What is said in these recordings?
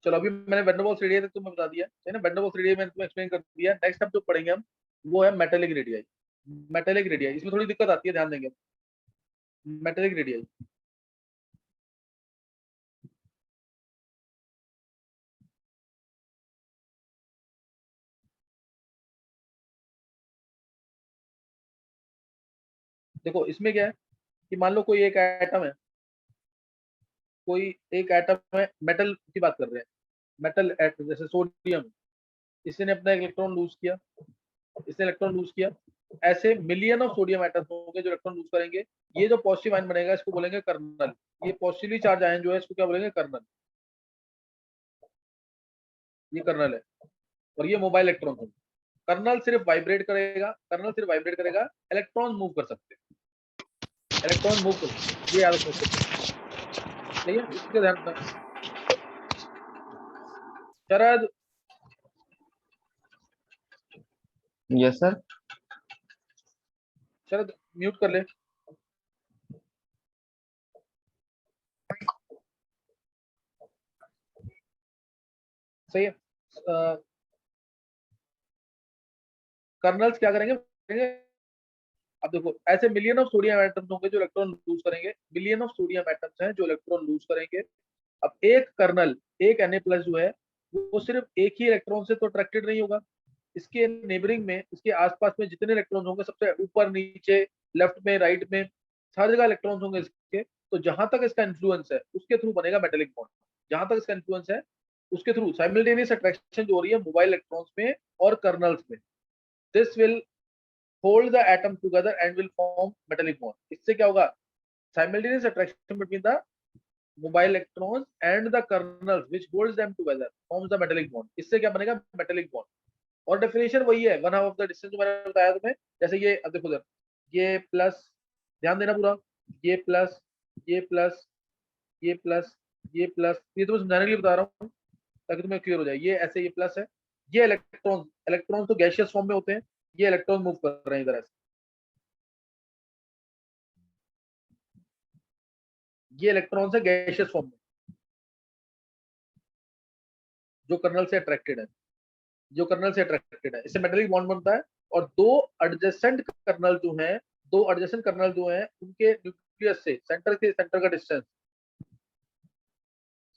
चलो अभी मैंने वैन डर वाल्स रेडियस तक तुम्हें बता दिया है ना, वैन डर वाल्स रेडियस मैंने तुम्हें एक्सप्लेन कर दिया। नेक्स्ट अब जो पढ़ेंगे हम वो है मेटेलिक रेडियस। मेटेलिक रेडियस इसमें थोड़ी दिक्कत आती है, ध्यान देंगे। मेटेलिक रेडियस देखो इसमें क्या है कि मान लो कोई एक एटम है, कोई एक एटम है, मेटल की बात कर रहे हैं, मेटल एटम जैसे सोडियम, इसने अपना इलेक्ट्रॉन लूज किया, इसने इलेक्ट्रॉन लूज किया। ऐसे मिलियन ऑफ सोडियम एटम्स होंगे जो इलेक्ट्रॉन लूज करेंगे। ये जो पॉजिटिव आयन बनेगा इसको बोलेंगे कर्नल। ये पॉजिटिवली चार्ज आयन जो है इसको क्या बोलेंगे, कर्नल। ये कर्नल है। और ये मोबाइल इलेक्ट्रॉन होंगे। कर्नल सिर्फ वाइब्रेट करेगा, कर्नल सिर्फ वाइब्रेट करेगा, इलेक्ट्रॉन मूव कर सकते हैं, इलेक्ट्रॉन मूव कर सकते हैं। ये याद रखना चाहिए, ठीक है, इसके ध्यान रखना। शरद, यस सर। शरद म्यूट कर ले। सही है। कर्नल्स क्या करेंगे, अब देखो ऐसे मिलियन ऑफ सोडियम एटम्स होंगे जो इलेक्ट्रॉन लूज करेंगे, मिलियन ऑफ सोडियम एटम्स हैं जो इलेक्ट्रॉन लूज करेंगे। अब एक कर्नल, एक Na+ जो है वो सिर्फ एक ही इलेक्ट्रॉन से तो अट्रैक्टेड नहीं होगा। इसके नेबरिंग में, इसके आसपास में जितने इलेक्ट्रॉन होंगे, सबसे ऊपर नीचे लेफ्ट में राइट में हर जगह इलेक्ट्रॉन होंगे इसके। तो जहां तक इसका इन्फ्लुएंस है उसके थ्रू बनेगा मेटेलिक बॉन्ड। जहां तक इसका इन्फ्लुएंस है उसके थ्रू साइमल्टेनियस अट्रैक्शन जो हो रही है मोबाइल इलेक्ट्रॉन्स में और कर्नल्स में, this will hold the atom together and will form metallic bond. इससे क्या होगा, simultaneous attraction between the mobile electrons and the kernels which holds them together forms the metallic bond। इससे क्या बनेगा, metallic bond। और definition वही है, one half of the distance जो मैंने बताया तुम्हें। जैसे ये अब देखो सर, ये प्लस, ध्यान देना पूरा, ये प्लस, ये प्लस, ये प्लस, ये प्लस, ये तो मैं समझाने के लिए बता रहा हूँ ताकि तुम्हें क्लियर हो जाए। ये ऐसे ये प्लस है, ये इलेक्ट्रॉन, इलेक्ट्रॉन तो गैसियस फॉर्म में होते हैं, ये इलेक्ट्रॉन मूव कर रहे हैं इधर ऐसे, ये इलेक्ट्रॉन है गैसियस फॉर्म में जो कर्नल से अट्रैक्टेड है, जो कर्नल से अट्रैक्टेड है, इससे मेटेलिक बॉन्ड बनता है। और दो एडजेसेंट कर्नल जो हैं, दो एडजेसेंट कर्नल जो हैं उनके न्यूक्लियस से सेंटर का डिस्टेंस,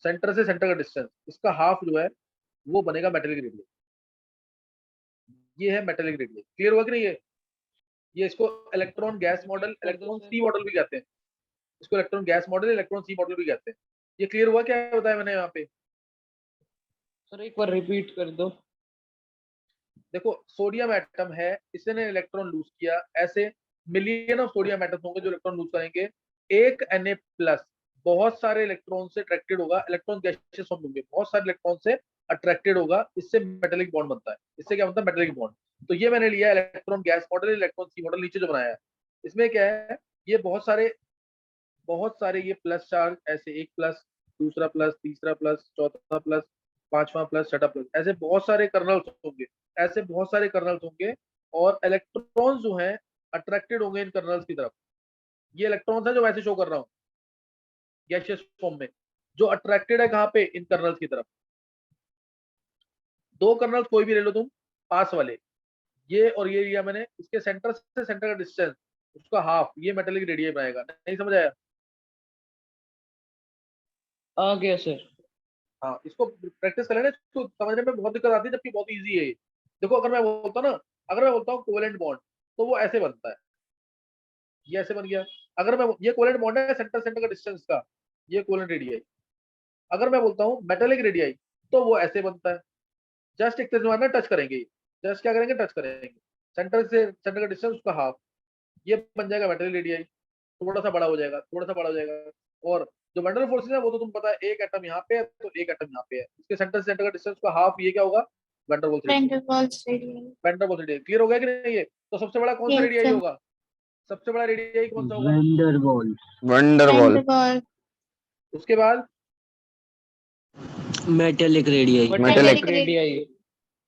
सेंटर से सेंटर का डिस्टेंस, इसका हाफ जो है वो बनेगा मेटेलिक रेडियस। ये है मेटेलिक रेडियस। क्लियर हुआ कि नहीं ये इसको इलेक्ट्रॉन गैस मॉडल, इलेक्ट्रॉन सी मॉडल भी कहते हैं। इसको इलेक्ट्रॉन गैस मॉडल, इलेक्ट्रॉन सी मॉडल भी कहते हैं। ये क्लियर हुआ क्या बताया मैंने यहाँ पे? सर एक बार रिपीट कर दो। देखो सोडियम एटम है, इसने इलेक्ट्रॉन लूज किया, ऐसे मिलियन ऑफ सोडियम एटम होंगे जो इलेक्ट्रॉन लूज करेंगे। एक Na+ बहुत सारे इलेक्ट्रॉन से अट्रैक्टेड होगा, इलेक्ट्रॉन गैसियस फॉर्म होंगे, बहुत सारे इलेक्ट्रॉन से अट्रैक्टेड होगा, इससे मेटेलिक बॉन्ड बनता है। इससे क्या बनता है, मेटेलिक बॉन्ड। तो ये मैंने लिया इलेक्ट्रॉन गैस मॉडल, इलेक्ट्रॉन सी मॉडल नीचे जो बनाया है। इसमें क्या है, ये बहुत सारे ये प्लस चार्ज, ऐसे एक प्लस, दूसरा प्लस, तीसरा प्लस, चौथा प्लस, पांचवा प्लस, छठा प्लस, ऐसे बहुत सारे कर्नल्स होंगे, ऐसे बहुत सारे कर्नल्स होंगे। और इलेक्ट्रॉन्स जो हैं अट्रैक्टेड होंगे इन कर्नल्स की तरफ। ये इलेक्ट्रॉन्स है जो वैसे शो कर रहा हूँ गैसियस फॉर्म में, जो अट्रैक्टेड है कहाँ पे, इन कर्नल्स की तरफ। दो कर्नल्स कोई भी ले लो तुम, पास वाले, ये और ये लिया मैंने, इसके सेंटर से सेंटर का डिस्टेंस उसका हाफ, ये मेटेलिक रेडियस बनाएगा। नहीं समझ आया? आ गया सर। हाँ, इसको प्रैक्टिस कर लेना, इसको समझने में बहुत दिक्कत आती है जबकि बहुत इजी है ये। देखो अगर मैं बोलता हूँ ना, अगर मैं बोलता हूँ कोवेलेंट बॉन्ड, तो वो ऐसे बनता है, ये ऐसे बन गया। अगर मैं, ये कोवेलेंट बॉन्ड है सेंटर सेंटर का डिस्टेंस का, ये कोवेलेंट रेडियस। अगर मैं बोलता हूँ मेटेलिक रेडियस, तो वो ऐसे बनता है। जस्ट एक तरह से टच करेंगे, जस्ट क्या करेंगे, टच करेंगे, सेंटर से सेंटर का डिस्टेंस उसका हाफ, ये बन जाएगा मेटेलिक रेडियस। थोड़ा सा बड़ा हो जाएगा, थोड़ा सा बड़ा हो जाएगा। और जो वंडर फोर्सेस है वो तो तुम पता है, एक एटम यहाँ पे है तो एक एटम यहाँ पे है, इसके सेंटर से सेंटर का डिस्टेंस का हाफ, ये क्या होगा, van der Waals radius. Van der Waals radius. Van der Waals radius clear हो गया कि नहीं? ये तो सबसे बड़ा कौन सा यस रेडियस सर। होगा, सबसे बड़ा रेडियस कौन सा होगा? Van Waals. Van der van Waal. Der Waals. उसके बाद मेटेलिक रेडियस। Metallic radius.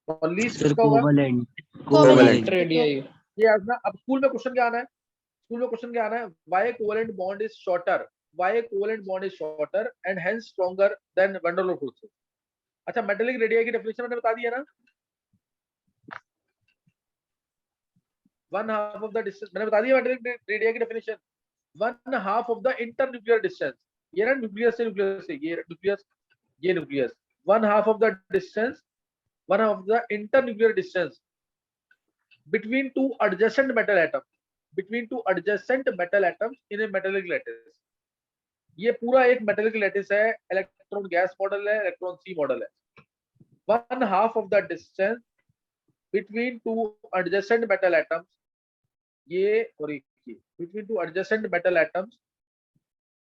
और लीस्ट सर किसका होगा? कोवेलेंट। Covalent radius. ये आना। अब स्कूल में क्वेश्चन क्या आना है, स्कूल में क्वेश्चन क्या आना है, why covalent bond is shorter, why covalent bond is shorter and hence stronger then wonder wall forces. अच्छा, मेटेलिक रेडियाई की डेफिनेशन मैंने बता दिया ना, 1/2 ऑफ द डिस्टेंस मैंने बता दिया मेटेलिक रेडियाई की definition, 1/2 of the inter nuclear distance, ये ना न्यूक्लियस से न्यूक्लियस से, ये न्यूक्लियस, ये nucleus, 1/2 of the distance, 1/2 of the inter nuclear distance between two adjacent metal atoms, between two adjacent metal atoms in a metallic lattice. ये पूरा एक metallic lattice है, इलेक्ट्रॉन गैस मॉडल है, electron सी model है। 1/2 of the distance between two adjacent metal atoms, ये और ये between two adjacent metal atoms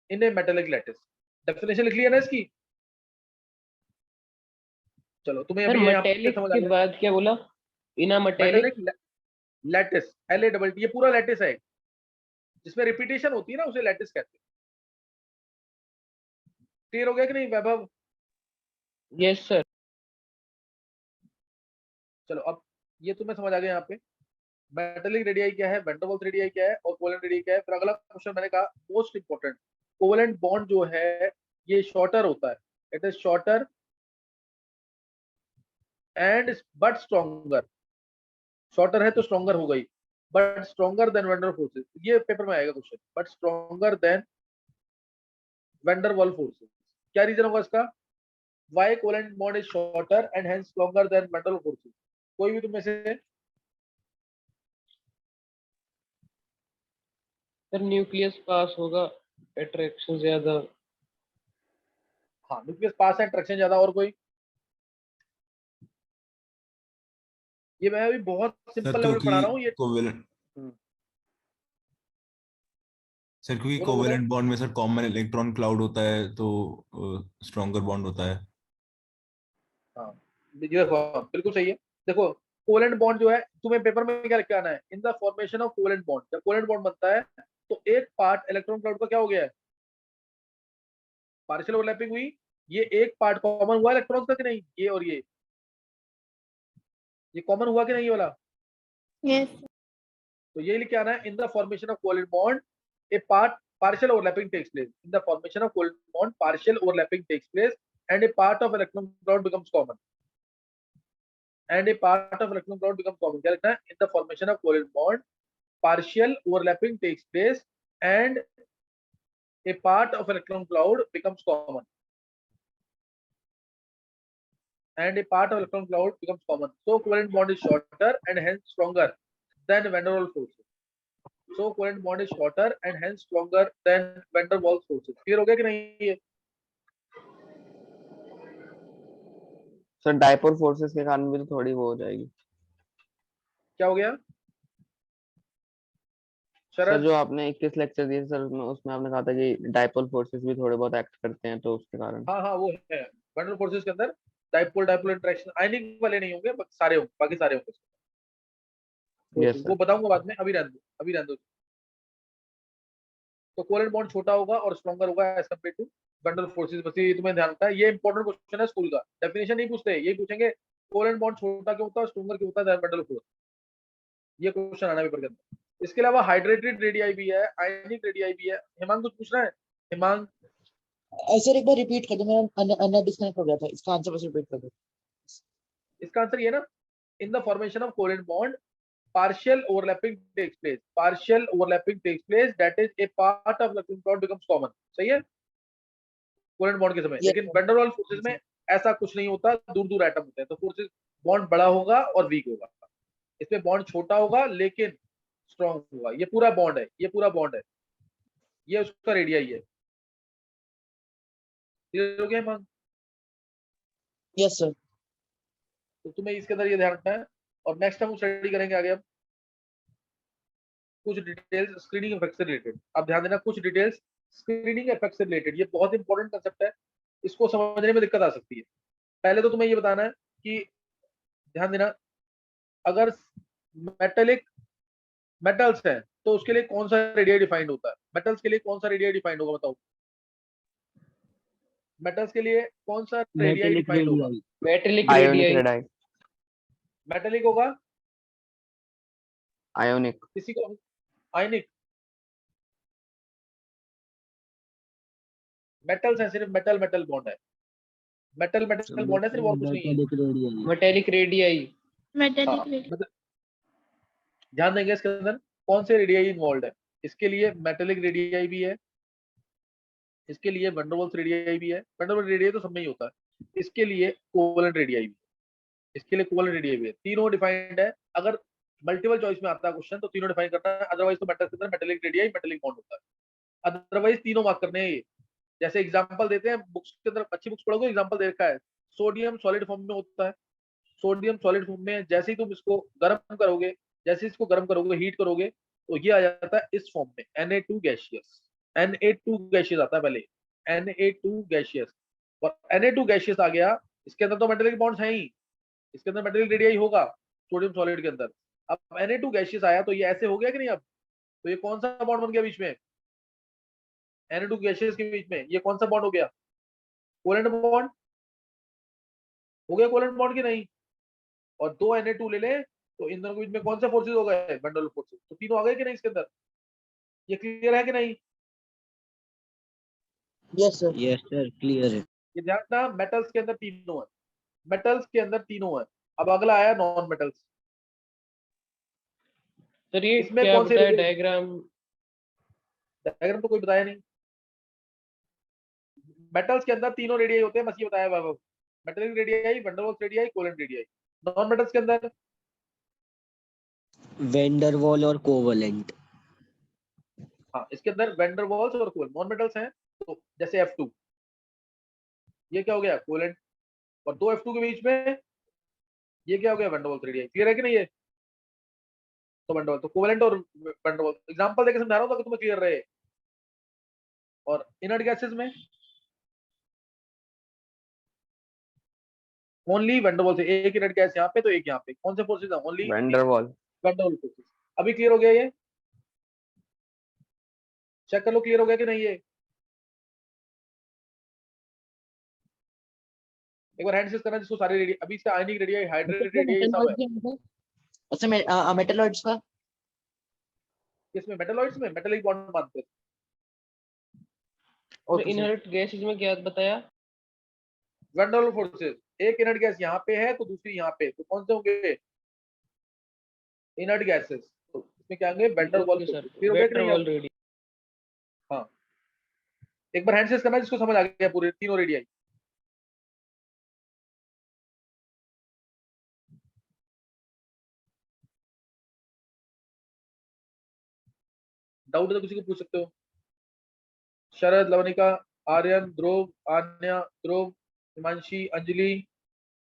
in A metallic lattice. Definition लिख लिया ना इसकी? चलो तुम्हें सर अभी यहाँ पे मेटेलिक समझ आ के गया। बाद क्या बोला? इना मेटेलिक मेटेलिक लैटिस, LATT, ये पूरा लैटिस है जिसमें रिपीटेशन होती है ना, उसे लैटिस कहते हैं। क्लियर हो गया कि नहीं वैभव? Yes sir. चलो अब ये तुम्हें समझ आ गया यहाँ पे मेटेलिक रेडियाई क्या है, वैन डर वाल्स रेडियाई क्या है और कोवेलेंट रेडियाई क्या है। फिर अगला क्वेश्चन मैंने कहा मोस्ट इंपोर्टेंट, कोवेलेंट बॉन्ड जो है ये शॉर्टर होता है, it is shorter and but stronger, shorter है तो स्ट्रॉन्गर हो गई, but stronger than van der forces, ये पेपर में आएगा question, but stronger than van der Waals forces. क्या रीजन होगा इसका? Why covalent bond is shorter and hence stronger than van der Waals forces? कोई भी तुम में से? सर न्यूक्लियस पास होगा, अट्रैक्शन ज्यादा। हाँ, न्यूक्लियस पास है, अट्रैक्शन ज्यादा। और कोई? ये मैं अभी बहुत सिंपल लेवल पे पढ़ा रहा हूँ ये। कोवेलेंट सर, क्योंकि बोलो बोलो। कोवेलेंट बॉन्ड में सर कॉमन इलेक्ट्रॉन क्लाउड होता है तो स्ट्रॉन्गर बॉन्ड होता है। हाँ ये देखो बिल्कुल सही है। देखो कोवेलेंट बॉन्ड जो है, तुम्हें पेपर में क्या लिख के आना है, in the formation of covalent bond, जब कोवेलेंट बॉन्ड बनता है तो एक पार्ट इलेक्ट्रॉन क्लाउड का क्या हो गया है, पार्शियल ओवरलैपिंग हुई, ये एक पार्ट कॉमन हुआ इलेक्ट्रॉन का कि नहीं, ये और ये कॉमन हुआ कि नहीं ये वाला? Yes. तो ये लिख के आना है, in the formation of covalent bond A part partial overlapping takes place, in the formation of covalent bond partial overlapping takes place and a part of electron cloud becomes common, and a part of electron cloud becomes common. क्या लिखना है? In the formation of covalent bond partial overlapping takes place and a part of electron cloud becomes common, and a part of electron cloud becomes common. So covalent bond is shorter and hence stronger than van der Waals forces. So covalent bond is shorter and hence stronger than van der Waals forces. Clear हो गया कि नहीं ये? Sir dipole forces के कारण भी तो थोड़ी वो हो जाएगी। क्या हो गया सर शरद? जो आपने 21 लेक्चर दिए सर, उसमें आपने कहा था कि डाइपोल फोर्सेस भी थोड़े बहुत एक्ट करते हैं तो उसके कारण। हाँ हाँ वो है, van der forces के अंदर डाइपोल डाइपोल इंटरेक्शन आयनिक वाले नहीं होंगे, सारे होंगे, बाकी सारे होंगे। यस वो सर। बताऊंगा बाद में, अभी रहने दो, अभी रहने दो। तो कोवेलेंट बॉन्ड छोटा होगा और स्ट्रॉन्गर होगा as compare to van der forces। बस ये तुम्हें ध्यान रखना है, ये इंपॉर्टेंट क्वेश्चन है स्कूल का, डेफिनेशन नहीं पूछते, यही पूछेंगे कोवेलेंट बॉन्ड छोटा क्यों होता है, स्ट्रॉन्गर क्यों होता है van der force, ये क्वेश्चन आना पेपर के अंदर। इसके अलावा हाइड्रेटेड रेडियाई भी है, आयनिक रेडियाई भी है। हिमांग कुछ पूछ रहा है? हिमांग सर एक बार रिपीट कर दो, मेरा अन्ना डिस्कनेक्ट हो गया था, इसका आंसर बस रिपीट कर दो। इसका आंसर ये ना, in the formation of covalent bond partial overlapping takes place, partial overlapping takes place, that is a part of electron cloud becomes common। सही है कोवेलेंट बॉन्ड के समय। Yes, लेकिन van der Waals फोर्सेस में ऐसा कुछ नहीं होता, दूर दूर एटम होते हैं, तो फोर्सेस बॉन्ड बड़ा होगा और वीक होगा, इसमें बॉन्ड छोटा होगा लेकिन स्ट्रॉन्ग होगा। ये पूरा बॉन्ड है, ये पूरा बॉन्ड है, ये उसका रेडियाई है। क्लियर हो गया हिमांग? Yes sir. तो तुम्हें इसके अंदर ये ध्यान रखना है। और नेक्स्ट हम स्टडी करेंगे आगे, हम कुछ डिटेल्स स्क्रीनिंग इफेक्ट से रिलेटेड। आप ध्यान देना, कुछ डिटेल्स स्क्रीनिंग इफेक्ट से रिलेटेड, ये बहुत इंपॉर्टेंट कंसेप्ट है, इसको समझने में दिक्कत आ सकती है। पहले तो तुम्हें ये बताना है कि ध्यान देना, अगर मेटेलिक मेटल्स हैं तो उसके लिए कौन सा रेडियाई डिफाइंड होता है, मेटल्स के लिए कौन सा रेडियाई डिफाइंड होगा बताओ, मेटल्स के लिए कौन सा रेडियाई मेटेलिक डिफाइंड होगा? Radii. Metallic ionic radii. Radii. Metallic होगा, आयोनिक। किसी को आयनिक। मेटल्स है, सिर्फ मेटल मेटल बॉन्ड है, मेटल मेटल बॉन्ड है सिर्फ, और कुछ नहीं है। Metallic radius. Metallic radii. Metallic हाँ, रेडियस। मतलब ध्यान देंगे इसके अंदर कौन से रेडियाई इन्वॉल्व है। इसके लिए मेटेलिक रेडियाई भी है, इसके लिए वंडरवॉल्स रेडियाई भी है। वंडरवॉल्स रेडियाई तो सब में ही होता है। इसके लिए कोवलेंट रेडियाई भी, इसके लिए कोवलेंट रेडियाई भी है। तीनों डिफाइंड है। अगर मल्टीपल चॉइस में आता है क्वेश्चन तो तीनों डिफाइन करना है, अदरवाइज तो मेटल के अंदर मेटेलिक रेडियाई मेटेलिक बॉन्ड होता है। अदरवाइज तीनों मार्क करने हैं ये। जैसे एग्जांपल देते हैं बुक्स के अंदर, अच्छी बुक्स पढ़ोगे एग्जांपल दे रखा है, सोडियम सॉलिड फॉर्म में होता है। सोडियम सॉलिड फॉर्म में जैसे ही तुम इसको गर्म करोगे, जैसे इसको गर्म करोगे, हीट करोगे, तो ये आ जाता है इस फॉर्म में Na2 गैसियस। Na2 गैसियस आता है पहले, Na2 गैसियस। और Na2 गैसियस आ गया, इसके अंदर तो मेटेलिक बॉन्ड्स हैं ही, इसके अंदर मेटेलिक रेडियाई होगा सोडियम सॉलिड के अंदर। अब Na2 गैसियस आया तो ये ऐसे हो गया कि नहीं। अब तो ये कौन सा बॉन्ड बन गया बीच में, Na2 गैसियस के बीच में ये कौन सा बॉन्ड हो गया, कोवेलेंट बॉन्ड हो गया, कोवेलेंट बॉन्ड की नहीं। और दो Na2 ले ले तो इन दोनों के बीच में कौन से फोर्सेस हो गए, वैन डेर वाल्स फोर्सेस। तो तीनों आ गए कि नहीं इसके अंदर, ये क्लियर है कि नहीं। Yes sir. Yes sir clear है। ये ध्यान रखना, मेटल्स के अंदर तीनों है, मेटल्स के अंदर तीनों है। अब अगला आया नॉन मेटल्स। सर ये इसमें क्या कौन से बताया रेडियस, डायग्राम? डायग्राम तो कोई बताया नहीं। मेटल्स के अंदर तीनों रेडियाई होते हैं, बस ये बताया Vaibhav, metallic radii, van der Waals radii, covalent radii. Non metals के अंदर वैन डेर वाल और कोवेलेंट। हाँ, इसके अंदर वैन डेर वाल्स और कोवेलेंट। नॉन मेटल्स हैं तो जैसे F2, ये क्या हो गया, कोवेलेंट। और दो F2 के बीच में ये क्या हो गया, van der Waals radii. Clear है कि नहीं ये, तो वैन डेर वाल्स, तो कोवेलेंट और वैन डेर वाल्स एग्जांपल देके समझा रहा हूं ताकि तुम्हें क्लियर रहे। और इनर्ट गैसेस में ओनली वैन डेर वाल्स, एक इनर्ट गैस यहाँ पे तो एक यहाँ पे, कौन से फोर्सेस है, only van der Waal. Van der Waals forces. अभी क्लियर हो गया ये, चेक कर लो क्लियर हो गया कि नहीं ये। एक बार हैंड सीज करना जिसको सारे रेडिया, अभी इसका आयनिक रेडिया, हाइड्रेटेड रेडिया सब है। अच्छा मेटलॉइड्स का इसमें मेटलॉइड्स में मेटेलिक बॉन्ड मानते हैं। Okay sir. इनहर्ट गैसेस में क्या बताया? वैन डेर वाल्स फोर्सेस, एक इनर्ट गैस यहाँ पे है तो दूसरी यहाँ पे, तो कौन से होंगे, इनर्ट गैसेस। तो इसमें क्या होंगे, van der okay Waals sir, forces. फिर हो गया कि वैन डेर नहीं वाल अब? रेडिया। हाँ, एक बार हैंड सीज करना जिसको समझ आ गया पूरे तीनों रेडियाई। डाउट है तो किसी को पूछ सकते हो। शरद, लवनिका, आर्यन, ध्रुव, आन्या, ध्रुव, हिमांशी, अंजलि,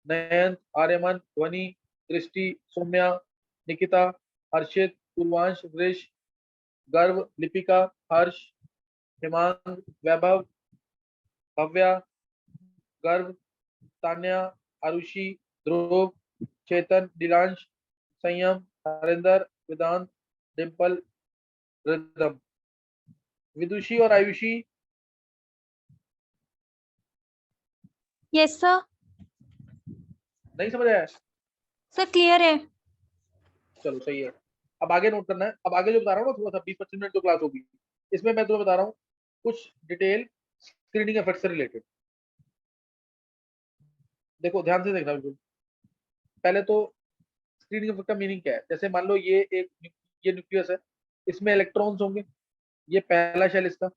नयन, आर्यमन, ध्वनि, दृष्टि, सौम्या, निकिता, हर्षित, पूर्वांश, वृष, गर्व, लिपिका, हर्ष, हिमांग, वैभव, भव्या, गर्व, तान्या, आरुषि, ध्रुव, चेतन, नीलांश, संयम, हरिंदर, वेदांत, डिम्पल, रिदम। विदुषी और आयुषी, यस सर। नहीं समझ आया, सर क्लियर है। चलो सही है। अब आगे नोट करना है। अब आगे जो बता रहा हूँ ना, थोड़ा सा 20-25 मिनट जो क्लास होगी, इसमें मैं तुम्हें बता रहा हूँ कुछ डिटेल स्क्रीनिंग इफेक्ट से रिलेटेड। देखो ध्यान से देखना बिल्कुल। पहले तो स्क्रीनिंग इफेक्ट का मीनिंग क्या है। जैसे मान लो ये ये न्यूक्लियस है, इसमें इलेक्ट्रॉन्स होंगे, ये पहला शेल इसका,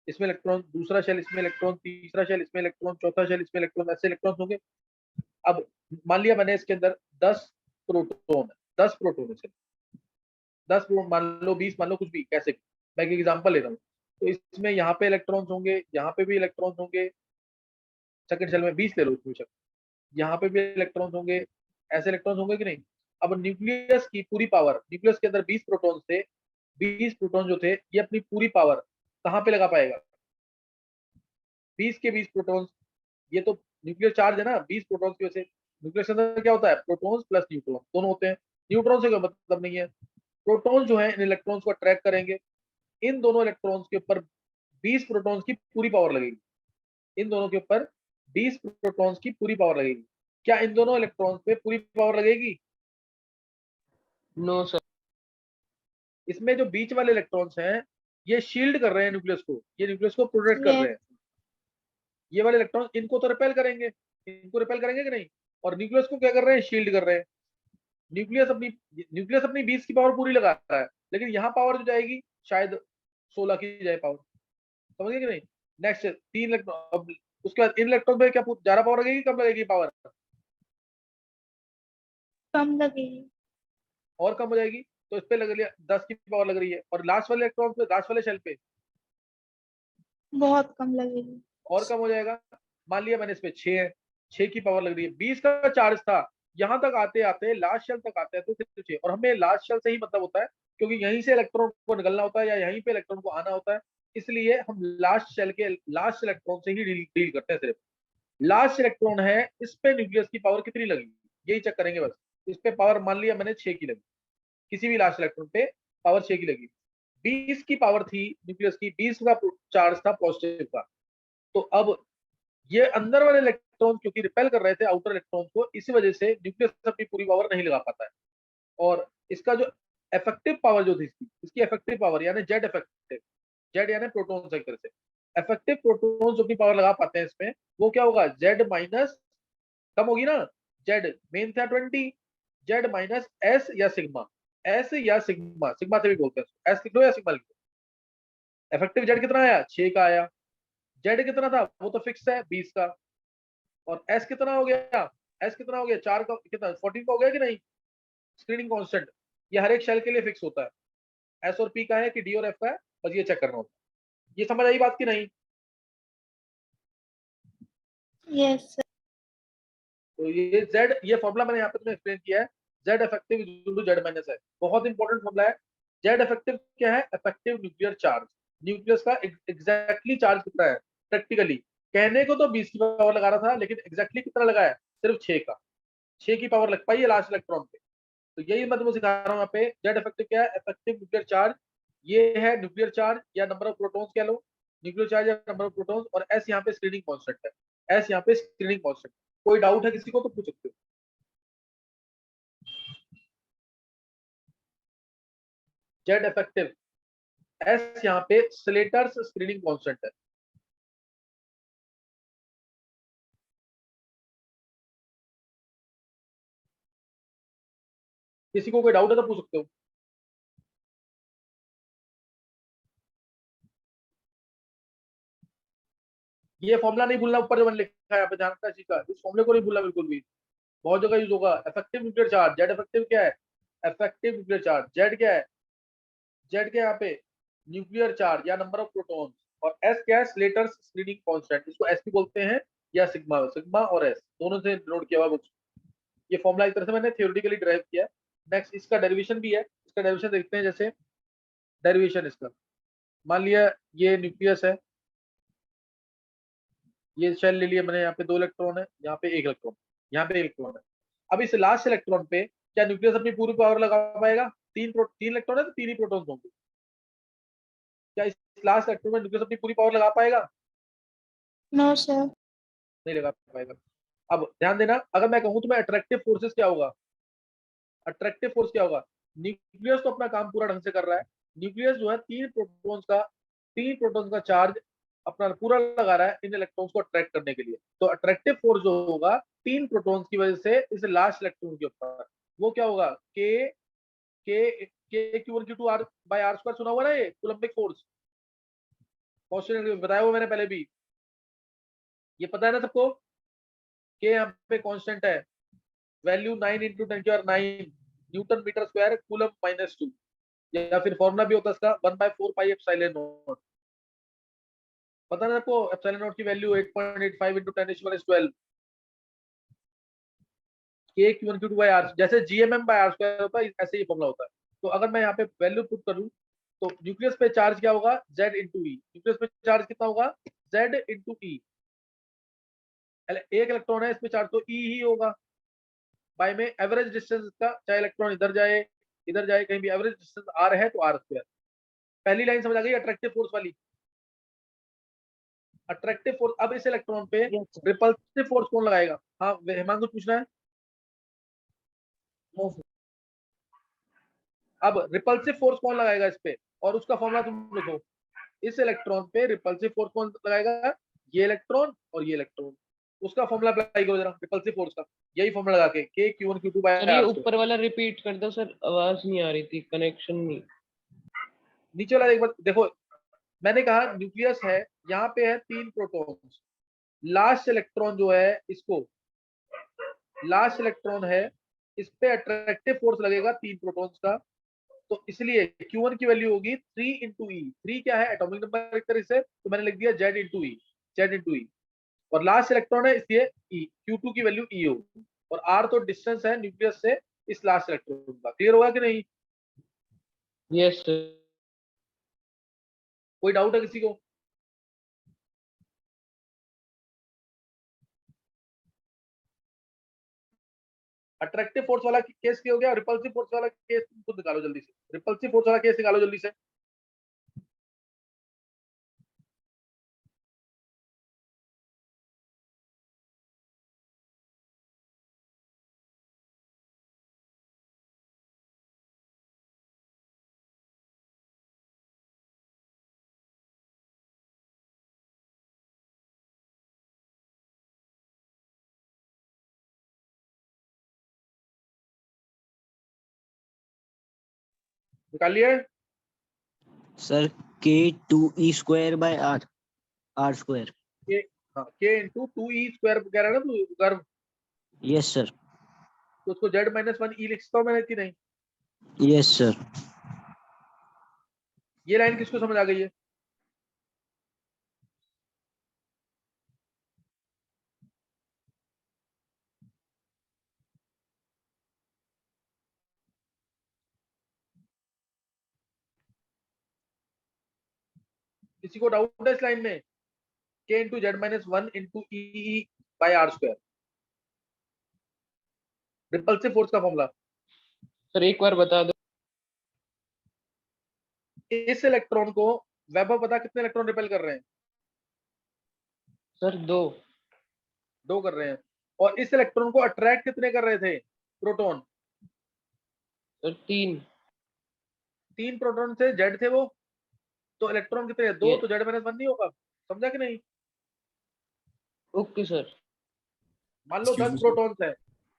इसमें इलेक्ट्रॉन, दूसरा शेल इसमें इलेक्ट्रॉन, तीसरा शेल इसमें इलेक्ट्रॉन, चौथा शेल इसमें इलेक्ट्रॉन, ऐसे इलेक्ट्रॉन्स होंगे। अब मान लिया मैंने इसके अंदर 10 प्रोटॉन है, 10 प्रोटॉन है, 10 मान लो, 20 मान लो, कुछ भी, कैसे, मैं एक एग्जांपल ले रहा हूँ। तो इसमें यहाँ पे इलेक्ट्रॉन्स होंगे, यहाँ पे भी इलेक्ट्रॉन्स होंगे, सेकंड शेल में 20 ले लो, इसमें यहाँ पे भी इलेक्ट्रॉन्स होंगे, ऐसे इलेक्ट्रॉन्स होंगे कि नहीं। अब न्यूक्लियस की पूरी पावर, न्यूक्लियस के अंदर 20 प्रोटॉन्स थे, 20 प्रोटॉन जो थे ये अपनी पूरी पावर कहाँ पे लगा पाएगा, 20 के 20 प्रोटॉन्स, ये तो न्यूक्लियर चार्ज है ना, 20 प्रोटॉन्स की वजह से। न्यूक्लियस के अंदर क्या होता है, प्रोटॉन्स प्लस न्यूट्रॉन दोनों होते हैं। न्यूट्रॉन से कोई मतलब नहीं है। प्रोटॉन जो है इन इलेक्ट्रॉन्स को अट्रैक्ट करेंगे, इन दोनों इलेक्ट्रॉन्स के ऊपर 20 प्रोटॉन्स की पूरी पावर लगेगी, इन दोनों के ऊपर 20 प्रोटॉन्स की पूरी पावर लगेगी। क्या इन दोनों इलेक्ट्रॉन्स पे पूरी पावर लगेगी? No sir. इसमें जो बीच वाले इलेक्ट्रॉन्स हैं ये शील्ड कर रहे हैं न्यूक्लियस को, ये न्यूक्लियस को प्रोटेक्ट कर रहे हैं। ये वाले इलेक्ट्रॉन इनको तो रिपेल करेंगे, इनको रिपेल करेंगे कि नहीं, और न्यूक्लियस को क्या कर रहे हैं, शील्ड कर रहे हैं। न्यूक्लियस अपनी 20 की पावर पूरी लगा रहा है, लेकिन यहाँ पावर जो जाएगी शायद 16 की जाए पावर, समझ गए कि नहीं। नेक्स्ट 3 इलेक्ट्रॉन, अब उसके बाद इन इलेक्ट्रॉन पे क्या ज्यादा पावर लगेगी, कम लगेगी पावर, कम लगेगी। और कम हो जाएगी, तो इस पे लग लिया 10 की पावर लग रही है, और लास्ट वाले इलेक्ट्रॉन पे, लास्ट वाले शेल पे बहुत कम लगेगी। और कम हो जाएगा। मान लिया मैंने इस पे 6 है, 6 की पावर लग रही है, 20 का चार्ज था, यहाँ तक आते आते लास्ट शेल तक आते आते सिर्फ 6, और हमें लास्ट शेल से ही मतलब होता है, क्योंकि यहीं से इलेक्ट्रॉन को निकलना होता है या यहीं पे इलेक्ट्रॉन को आना होता है, इसलिए हम लास्ट शेल के लास्ट इलेक्ट्रॉन से ही डील करते हैं। सिर्फ लास्ट इलेक्ट्रॉन है, इस पे न्यूक्लियस की पावर कितनी लगेगी यही चेक करेंगे बस। इस पे पावर मान लिया मैंने 6 की लगी, किसी भी लास्ट इलेक्ट्रॉन पे पावर 6 की लगी, 20 की पावर थी न्यूक्लियस की, 20 का चार्ज था पॉजिटिव का, तो अब ये अंदर वाले इलेक्ट्रॉन क्योंकि रिपेल कर रहे थे आउटर इलेक्ट्रॉन को, इसी वजह से न्यूक्लियस अपनी पूरी पावर नहीं लगा पाता है, और इसका जो इफेक्टिव पावर जो थी इसकी इफेक्टिव पावर यानी जेड इफेक्टिव, जेड यानी प्रोटॉन एक तरह से, इफेक्टिव प्रोटॉन जो अपनी पावर लगा पाते हैं इसमें, वो क्या होगा, जेड माइनस, कम होगी ना, जेड मेन था 20, जेड माइनस एस या सिग्मा, एस या सिग्मा, सिग्मा से भी बोलते हैं, एस लिख लो या सिग्मा लिख लो। इफेक्टिव जेड कितना आया, 6 का आया, जेड कितना था वो तो फिक्स है 20 का, और एस कितना हो गया, एस कितना हो गया 4 का, कितना 14 का हो गया कि नहीं, स्क्रीनिंग कांस्टेंट, ये हर एक शेल के लिए फिक्स होता है, एस और पी का है कि डी और एफ का है, बस ये चेक करना होता है। ये समझ आई बात की नहीं। Yes sir. तो ये जेड, ये फॉर्मूला मैंने यहाँ पे तुम्हें एक्सप्लेन किया है, Z effective equal to Z minus है, बहुत इंपॉर्टेंट फॉर्मूला है। जेड इफेक्टिव क्या है, इफेक्टिव न्यूक्लियर चार्ज, न्यूक्लियस का एग्जैक्टली चार्ज कितना है, प्रैक्टिकली कहने को तो 20 की पावर लगा रहा था, लेकिन एग्जैक्टली कितना लगाया, सिर्फ 6 का, 6 की पावर लग पाई है लास्ट इलेक्ट्रॉन पे। तो यही मैं तुम्हें सिखा रहा हूँ यहाँ पे, जेड इफेक्टिव क्या है, इफेक्टिव न्यूक्लियर चार्ज, ये है न्यूक्लियर चार्ज या नंबर ऑफ प्रोटॉन्स कह लो, न्यूक्लियर चार्ज या नंबर ऑफ प्रोटॉन्स, और एस यहाँ पे स्क्रीनिंग कांस्टेंट है, एस यहाँ पे स्क्रीनिंग कांस्टेंट। कोई डाउट है किसी को तो पूछ सकते हो। जेड इफेक्टिव, एस यहाँ पे स्लेटर्स स्क्रीनिंग कांस्टेंट है। किसी को कोई डाउट है तो पूछ सकते हो। ये फॉर्मूला नहीं भूलना, ऊपर जो मैंने लिखा है यहाँ पे ध्यान रखना सीखा, इस फॉर्मूले को नहीं भूलना बिल्कुल भी, बहुत जगह यूज होगा। Effective nuclear charge, Z effective क्या है, इफेक्टिव न्यूक्लियर चार्ज, जेड क्या है, जेड क्या है यहाँ पे न्यूक्लियर चार्ज या नंबर ऑफ प्रोटॉन्स, और एस क्या है, स्लेटर्स स्क्रीनिंग कांस्टेंट, इसको एस भी बोलते हैं या सिग्मा, सिग्मा और एस दोनों से नोट किया हुआ बुक्स। ये फॉर्मूला एक तरह से मैंने थ्योरेटिकली ड्राइव किया है। नेक्स्ट इसका डेरिवेशन भी है, इसका डेरिवेशन देखते हैं। जैसे डेरिवेशन इसका, मान लिया ये न्यूक्लियस है, ये शेल ले लिया मैंने, यहाँ पे 2 इलेक्ट्रॉन है, यहाँ पे 1 इलेक्ट्रॉन, यहाँ पे 1 इलेक्ट्रॉन है। अब इस लास्ट इलेक्ट्रॉन पे क्या न्यूक्लियस अपनी पूरी पावर लगा पाएगा, 3 इलेक्ट्रॉन है तो 3 ही प्रोटॉन्स होंगे, क्या इस लास्ट इलेक्ट्रॉन में न्यूक्लियस अपनी पूरी पावर लगा पाएगा, नो सर। नहीं लगा पाएगा। अब ध्यान देना, अगर मैं कहूँ तुम्हें अट्रैक्टिव फोर्सेस क्या होगा, अट्रैक्टिव फोर्स क्या होगा, न्यूक्लियस तो अपना काम पूरा ढंग से कर रहा है, न्यूक्लियस जो है 3 प्रोटॉन्स का चार्ज अपना पूरा लगा रहा है इन इलेक्ट्रॉन्स को अट्रैक्ट करने के लिए, तो अट्रैक्टिव फोर्स जो होगा 3 प्रोटॉन्स की वजह से इस लास्ट इलेक्ट्रॉन के ऊपर, वो क्या होगा, के Q1 Q2 R by R² सुना हुआ ना, ये कूलम्बिक फोर्स, बताया हुआ मैंने पहले भी, ये पता है ना सबको, के यहाँ पे कांस्टेंट है, value 9 × 10⁹ newton metre square coulomb -2, या फिर फॉर्मूला भी होता है इसका 1/4 पाई एप्सिलॉन नॉट, पता है आपको, एप्सिलॉन नॉट की वैल्यू 8.85 × 10⁻12 के Q1 Q2 by R, जैसे GMM/R² होता है ऐसे ही फॉर्मूला होता है। तो अगर मैं यहाँ पे वैल्यू पुट करूँ तो न्यूक्लियस पे चार्ज क्या होगा, Z × E, न्यूक्लियस पे चार्ज कितना होगा, Z × E, 1 इलेक्ट्रॉन है इसमें चार्ज तो E ही होगा, बाय में एवरेज डिस्टेंस का, चाहे इलेक्ट्रॉन इधर जाए कहीं भी एवरेज डिस्टेंस R है तो R²। पहली लाइन समझ आ गई अट्रैक्टिव फोर्स वाली, अट्रैक्टिव फोर्स। अब इस इलेक्ट्रॉन पे रिपल्सिव फोर्स कौन लगाएगा, हाँ हेमांग कुछ पूछना है। अब रिपल्सिव फोर्स कौन लगाएगा इस पे, और उसका फॉर्मूला तुम लिखो, इस इलेक्ट्रॉन पे रिपल्सिव फोर्स कौन लगाएगा, ये इलेक्ट्रॉन और ये इलेक्ट्रॉन, उसका फॉर्मूला अप्लाई करो जरा रिपल्सिव फोर्स का, यही फॉर्मूला लगा के K Q1 Q2 by sir ये R ऊपर वाला रिपीट कर दो सर, आवाज नहीं आ रही थी, कनेक्शन नहीं। नीचे वाला एक बार देखो, मैंने कहा न्यूक्लियस है, यहाँ पे है 3 प्रोटॉन्स, लास्ट इलेक्ट्रॉन जो है इसको, लास्ट इलेक्ट्रॉन है इस पे अट्रैक्टिव फोर्स लगेगा 3 प्रोटॉन्स का, तो इसलिए Q1 की वैल्यू होगी 3 into E। 3 क्या है, एटॉमिक नंबर एक तरह से, तो मैंने लिख दिया Z into E, Z into E, और लास्ट इलेक्ट्रॉन है इसलिए E, Q2 की वैल्यू E होगी, और R तो डिस्टेंस है न्यूक्लियस से इस लास्ट इलेक्ट्रॉन का। क्लियर होगा कि नहीं? Yes sir. कोई डाउट है किसी को? अट्रैक्टिव फोर्स वाला केस क्या हो गया, रिपल्सिव फोर्स वाला केस खुद निकालो जल्दी से, रिपल्सिव फोर्स वाला केस निकालो जल्दी से। निकालिए। Sir K2E square by R square. के हाँ K इंटू 2E स्क्वायर कह रहा है ना तू कर्व, Yes sir. तो उसको Z माइनस 1 E लिखता हूँ मैंने कि नहीं? Yes sir. ये लाइन किसको समझ आ गई है? किसी को डाउट है इस लाइन में? K into Z minus 1 into E by R square, repulsive force का फॉर्मूला। सर एक बार बता दो। इस इलेक्ट्रॉन को वैभव पता कितने इलेक्ट्रॉन रिपेल कर रहे हैं? सर 2। 2 कर रहे हैं, और इस इलेक्ट्रॉन को अट्रैक्ट कितने कर रहे थे? प्रोटॉन। सर 3। 3 प्रोटॉन थे, Z थे वो, तो इलेक्ट्रॉन कितने हैं? 2, ये- तो Z माइनस 1 नहीं होगा, समझा कि नहीं? Okay sir. मान लो Excuse 10 me, sir. प्रोटॉन्स है,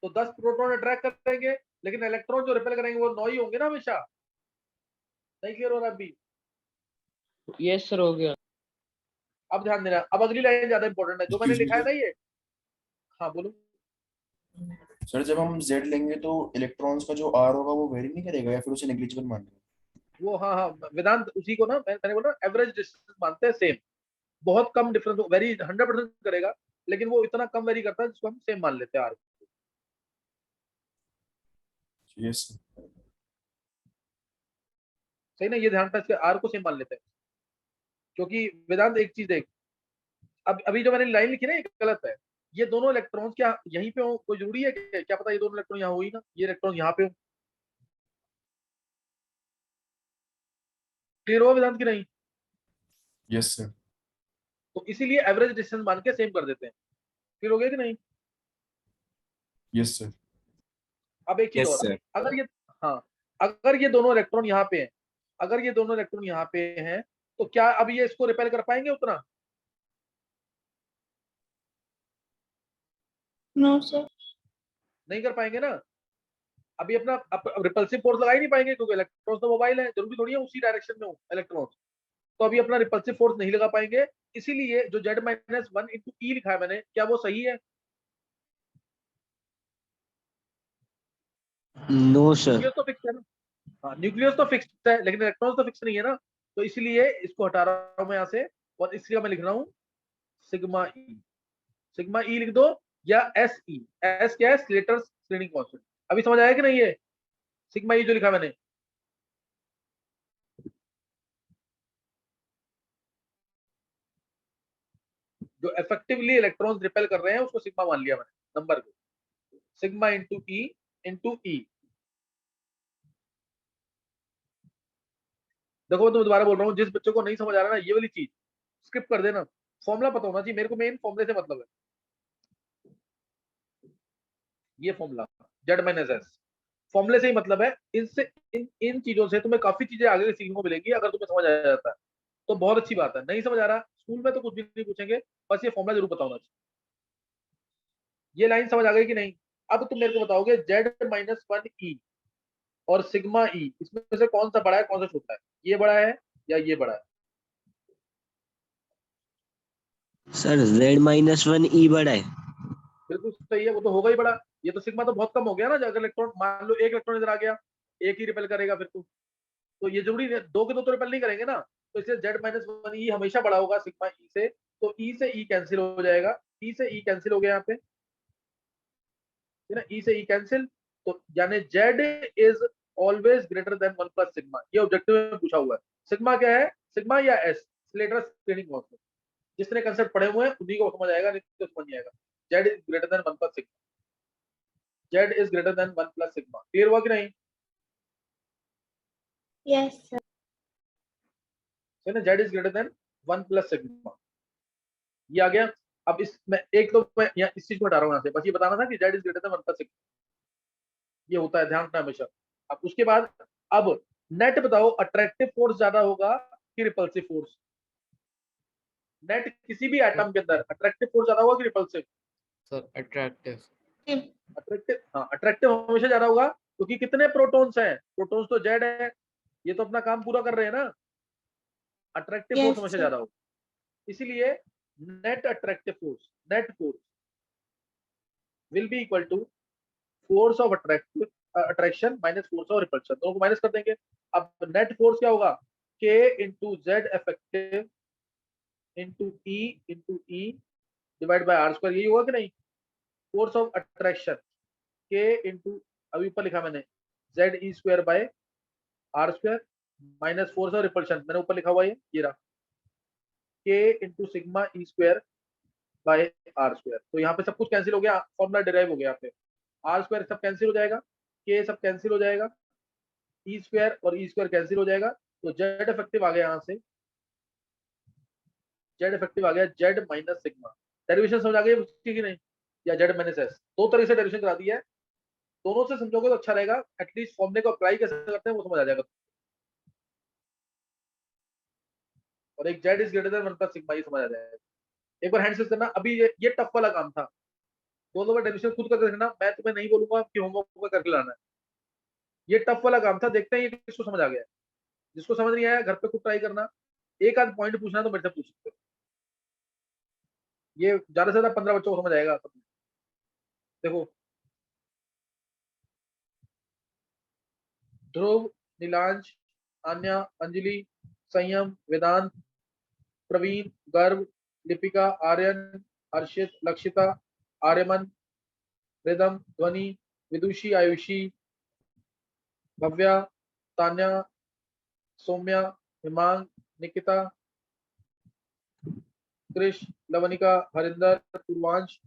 तो 10 प्रोटॉन अट्रैक्ट करेंगे, लेकिन इलेक्ट्रॉन जो रिपेल करेंगे वो 9 ही होंगे ना हमेशा। नहीं क्लियर हो रहा अभी? यस सर हो गया। अब ध्यान देना, अब अगली लाइन ज्यादा इंपॉर्टेंट है जो मैंने Excuse me, लिखा है sir. ना ये। हाँ बोलो। सर जब हम Z लेंगे तो इलेक्ट्रॉन्स का जो R होगा वो वेरी नहीं करेगा या फिर उसे नेग्लिजिबल मान लेंगे? वो हाँ हाँ वेदांत उसी को ना मैंने बोला एवरेज डिस्टेंस मानते हैं सेम, बहुत कम डिफरेंस वेरी 100% करेगा, लेकिन वो इतना कम वेरी करता है जिसको हम सेम मान लेते हैं आर। यस सही ना, ये ध्यान रखना, इसके आर को सेम मान लेते हैं, क्योंकि वेदांत एक चीज देख, अब अभी जो मैंने लाइन लिखी ना ये गलत है, ये दोनों इलेक्ट्रॉन्स क्या यहीं पे हो? कोई जरूरी है क्या पता ये दोनों इलेक्ट्रॉन यहाँ हो ही ना, ये इलेक्ट्रॉन यहाँ पे हो। क्लियर हो वेदांत की नहीं? Yes sir. तो इसीलिए एवरेज डिस्टेंस मान के सेम कर देते हैं। क्लियर हो गया कि नहीं? Yes sir. अब एक चीज Yes, और, sir. अगर ये हाँ अगर ये दोनों इलेक्ट्रॉन यहाँ पे हैं, अगर ये दोनों इलेक्ट्रॉन यहाँ पे हैं, तो क्या अब ये इसको रिपेल कर पाएंगे उतना? No, sir. नहीं कर पाएंगे ना। अभी अपना रिपल्सिव फोर्स लगा ही नहीं पाएंगे, क्योंकि इलेक्ट्रॉन्स तो मोबाइल है, जरूरी थोड़ी है उसी डायरेक्शन में हो इलेक्ट्रॉन्स, तो अभी अपना रिपल्सिव फोर्स नहीं लगा पाएंगे। इसीलिए जो Z माइनस 1 इंटू E लिखा है मैंने, क्या वो सही है? No sir. न्यूक्लियस तो फिक्स है ना? हाँ न्यूक्लियस तो फिक्स है, लेकिन इलेक्ट्रॉन्स तो फिक्स नहीं है ना, तो इसलिए इसको हटा रहा हूं मैं यहाँ से, और इसलिए मैं लिख रहा हूँ सिग्मा ई। सिग्मा ई लिख दो, या एस ई। एस क्या है? Slater's screening constant. अभी समझ आया कि नहीं? है सिग्मा ई जो लिखा मैंने, जो इफेक्टिवली इलेक्ट्रॉन्स रिपेल कर रहे हैं उसको सिग्मा मान लिया मैंने, नंबर को सिग्मा इंटू ई। देखो मैं तो दोबारा बोल रहा हूँ, जिस बच्चे को नहीं समझ आ रहा ना ये वाली चीज स्किप कर देना, फॉर्मूला पता होना चाहिए मेरे को, मेन फॉर्मूले से मतलब है, ये फॉर्मूला Z माइनस एस, फॉर्मूले से ही मतलब है। इनसे इन चीजों से तुम्हें काफी चीजें आगे सीखने को मिलेगी, अगर तुम्हें समझ आ जाता है तो बहुत अच्छी बात है। नहीं समझ आ रहा, स्कूल में तो कुछ भी नहीं पूछेंगे, बस ये फॉर्मूला जरूर पता होना चाहिए। ये लाइन समझ आ गई कि नहीं? अब तुम मेरे को बताओगे Z-1 E और सिग्मा E, इसमें से कौन सा बड़ा है कौन सा छोटा है? ये बड़ा है या ये बड़ा है? सर Z-1 E बड़ा है। बिल्कुल सही है, वो तो होगा ही बड़ा। ये तो सिग्मा तो बहुत कम हो गया ना, अगर इलेक्ट्रॉन मान लो एक इलेक्ट्रॉन इधर आ गया, एक ही रिपेल करेगा फिर तो ये जरूरी है, दो के दो तो रिपेल नहीं करेंगे ना, तो इसलिए Z-1E हमेशा बड़ा होगा सिग्मा E से, तो E से E कैंसिल हो जाएगा, E से E कैंसिल हो गया यहाँ पे, है ना, E से E कैंसिल, तो यानी Z is always greater than 1 plus sigma. ये ऑब्जेक्टिव में पूछा हुआ है। सिग्मा क्या है, सिग्मा या S, स्लेटर स्क्रीनिंग कांस्टेंट। जिसने कंसेप्ट पढ़े हुए हैं उन्हीं को समझ आएगा, नहीं तो समझ नहीं आएगा। Z is greater than 1 plus sigma, Z is greater than 1 plus sigma. Clear हुआ कि नहीं? Yes, sir. है ना, Z is greater than 1 plus sigma. ये आ गया। अब इसमें एक तो मैं यहाँ इस चीज को हटा रहा हूँ यहाँ से, बस ये बताना था कि Z is greater than 1 plus sigma, ये होता है, ध्यान रखना हमेशा। अब उसके बाद अब नेट बताओ, अट्रैक्टिव फोर्स ज्यादा होगा कि रिपल्सिव फोर्स? नेट किसी भी एटम के अंदर अट्रैक्टिव फोर्स ज्यादा होगा कि रिपल्सिव? Sir attractive. अट्रैक्टिव, हाँ अट्रैक्टिव हमेशा ज्यादा होगा, क्योंकि कितने प्रोटॉन्स हैं? प्रोटॉन्स तो Z है, ये तो अपना काम पूरा कर रहे हैं ना, अट्रैक्टिव फोर्स Yes, हमेशा sir. ज्यादा होगा। इसीलिए net attractive force, net force will be equal to force of attraction minus force of repulsion, दोनों को माइनस कर देंगे। अब नेट फोर्स क्या होगा? K into Z effective into E divide by R square, यही होगा कि नहीं? Force of attraction K into, अभी ऊपर लिखा मैंने, ZE square by R square minus force of repulsion, मैंने ऊपर लिखा हुआ ये रहा, K into sigma E square by R square. तो यहाँ पे सब कुछ कैंसिल हो गया, फॉर्मूला डिराइव हो गया। यहाँ पे R स्क्वायर सब कैंसिल हो जाएगा, K सब कैंसिल हो जाएगा, E स्क्वायर और E स्क्वायर कैंसिल हो जाएगा, तो Z इफेक्टिव आ गया यहाँ से, Z इफेक्टिव आ गया Z माइनस सिग्मा। डेरिवेशन समझ आ गई उसकी कि नहीं? या Z माइनस S, दो तरह से डेरिवेशन करा दी है, दोनों से समझोगे तो अच्छा रहेगा, एटलीस्ट फॉर्मूले को अप्लाई कैसे करते हैं वो समझ आ जाएगा। और एक Z is greater than 1 plus sigma, ये समझ आ जाएगा। एक बार हैंड करना, अभी ये टफ वाला काम था, दोनों बार डेरिवेशन खुद करके देखना, मैं तुम्हें नहीं बोलूंगा कि होमवर्क करके लाना है। ये टफ वाला काम था, देखते हैं ये किसको समझ आ गया। जिसको समझ नहीं आया घर पे खुद ट्राई करना, एक आध पॉइंट पूछना तो मेरे से पूछ सकते हो, ये ज्यादा से ज्यादा 15 बच्चों को समझ आएगा। देखो, ध्रुव, नीलांश, आन्या, अंजलि, संयम, वेदांत, प्रवीण, गर्व, दीपिका, आर्यन, हर्षित, लक्षिता, आर्यमन, रिदम, ध्वनि, विदुषी, आयुषी, भव्या, तान्या, सौम्या, हिमांग, निकिता, कृष, लवनिका, हरिंदर, पूर्वांश,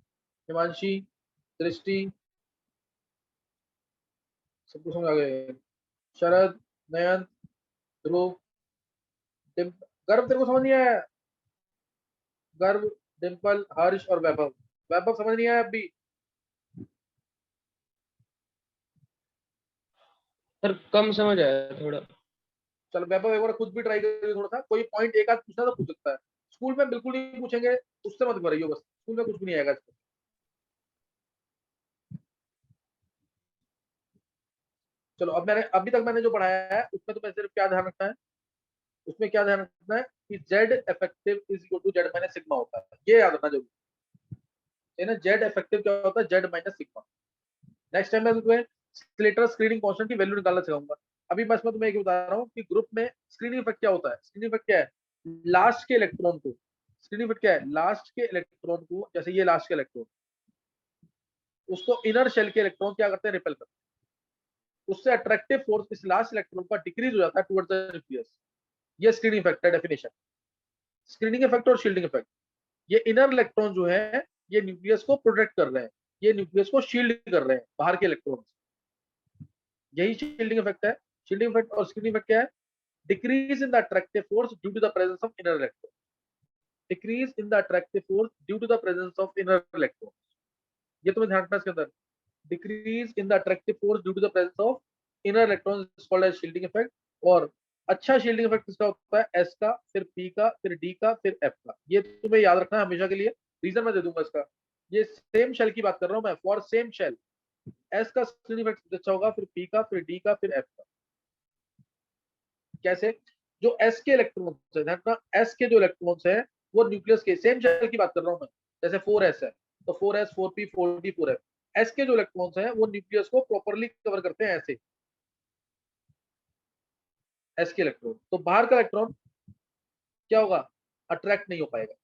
हिमांशी, दृष्टि, सबको समझ आ गए, शरद, नयन, ध्रुव, गर्व तेरे को समझ नहीं आया? गर्व, डिम्पल, हर्ष और वैभव, वैभव समझ नहीं आया अभी? सर कम समझ आया थोड़ा। चलो वैभव एक बार खुद भी ट्राई करिए थोड़ा सा, कोई पॉइंट एक आध पूछना तो पूछ सकता है, स्कूल में बिल्कुल नहीं पूछेंगे, उससे मत करिए बस, स्कूल में कुछ भी नहीं आएगा इसको। चलो अब मैंने अभी तक मैंने जो पढ़ाया है उसमें तुम्हें सिर्फ क्या ध्यान रखना है, उसमें क्या ध्यान रखना है कि Z effective is equal to Z minus sigma होता है, ये याद रखना जरूरी है ना। Z इफेक्टिव क्या होता है? Z minus sigma. Next time मैं तुम्हें स्लेटर स्क्रीनिंग कांस्टेंट की वैल्यू निकालना सिखाऊंगा। अभी बस मैं तुम्हें एक बता रहा हूँ कि ग्रुप में स्क्रीनिंग इफेक्ट क्या होता है। स्क्रीनिंग इफेक्ट क्या है? लास्ट के इलेक्ट्रॉन को, स्क्रीनिंग इफेक्ट क्या है? लास्ट के इलेक्ट्रॉन को, जैसे ये लास्ट के इलेक्ट्रॉन, उसको इनर शेल के इलेक्ट्रॉन क्या करते हैं? रिपेल करते हैं। उससे अट्रैक्टिव फोर्स इस लास्ट इलेक्ट्रॉन का डिक्रीज हो जाता है टुवर्ड्स द न्यूक्लियस। ये स्क्रीनिंग इफेक्ट है डेफिनेशन। स्क्रीनिंग इफेक्ट और शील्डिंग इफेक्ट, ये इनर इलेक्ट्रॉन जो है ये न्यूक्लियस को प्रोटेक्ट कर रहे हैं, ये न्यूक्लियस को शील्ड कर रहे हैं बाहर के इलेक्ट्रॉन, यही शील्डिंग इफेक्ट है। शील्डिंग इफेक्ट और स्क्रीनिंग इफेक्ट क्या है? Decrease in the attractive force due to the presence of inner electron, decrease in the attractive force due to the presence of inner electron, ये तुम्हें ध्यान रखना इसके अंदर। Decrease in the attractive force due to the presence of inner electron is called as shielding effect. और अच्छा shielding effect किसका होता है? एस का, फिर पी का, फिर डी का, फिर एफ का। ये तुम्हें याद रखना है हमेशा के लिए, रीजन मैं दे दूंगा इसका। ये सेम शेल की बात कर रहा हूं मैं, फॉर सेम शेल। एस का स्क्रीनिंग फैक्टर अच्छा होगा, फिर पी का, फिर डी का, फिर एफ का। कैसे? जो एस के इलेक्ट्रॉन्स है ना, एस के जो इलेक्ट्रॉन्स है वो न्यूक्लियस के, सेम शेल की बात कर रहा हूं मैं, जैसे 4s है तो 4s 4p 4d 4f। S के जो इलेक्ट्रॉन्स हैं वो न्यूक्लियस को प्रॉपर्ली कवर करते हैं ऐसे, एस के इलेक्ट्रॉन। तो बाहर का इलेक्ट्रॉन क्या होगा? अट्रैक्ट नहीं हो पाएगा,